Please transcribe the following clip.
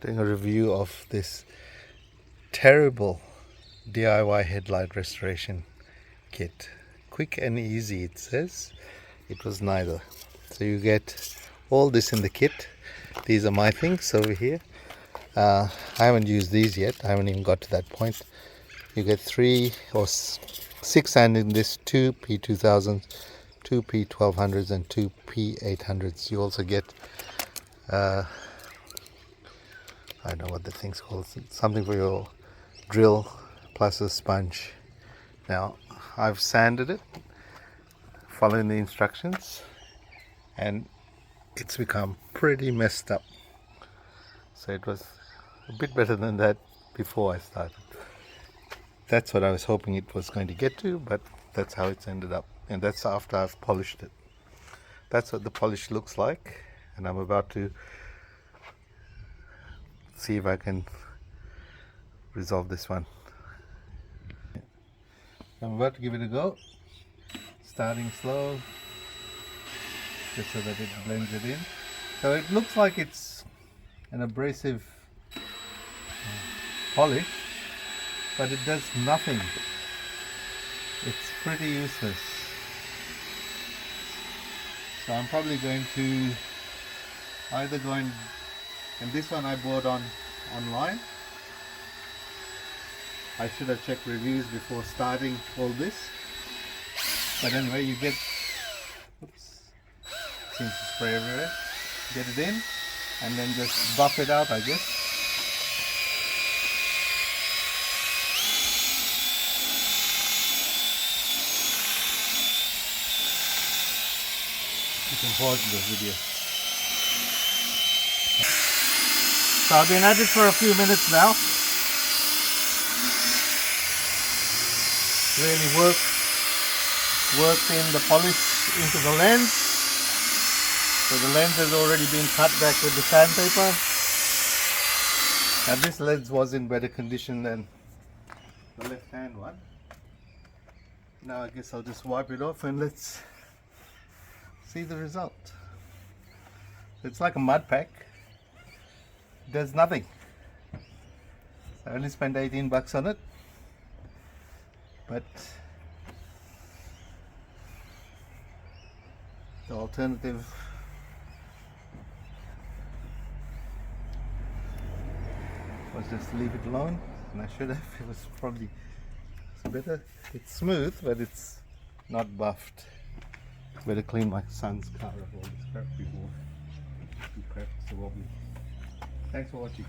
doing a review of this terrible DIY headlight restoration kit. Quick and easy, it says. It was neither. So you get all this in the kit. These are my things over here. I haven't used these yet. I haven't even got to that point. You get 3 or 6 and in this 2 P2000s, 2 P1200s and 2 P800s. You also get I don't know what the thing's called, something for your drill plus a sponge. Now I've sanded it following the instructions and it's become pretty messed up. So it was a bit better than that before I started. That's what I was hoping it was going to get to, but that's how it's ended up, and that's after I've polished it. That's what the polish looks like, and I'm about to see if I can resolve this one. I'm about to give it a go, starting slow just so that it blends it in. So it looks like it's an abrasive polish, but it does nothing. It's pretty useless. So I'm probably going to either go and this one I bought online. I should have checked reviews before starting all this. But anyway, you get, oops, seems to spray everywhere. Get it in and then just buff it out, I guess. You can pause the video. So I've been at it for a few minutes now. Really worked in the polish into the lens. So the lens has already been cut back with the sandpaper. Now this lens was in better condition than the left hand one. Now I guess I'll just wipe it off and let's see the result. It's like a mud pack. It does nothing. I only spent 18 bucks on it, but the alternative was just leave it alone, and I should have. It was probably better. It's smooth, but it's not buffed. Better clean my son's car of all this crap before he crap. So thanks for watching.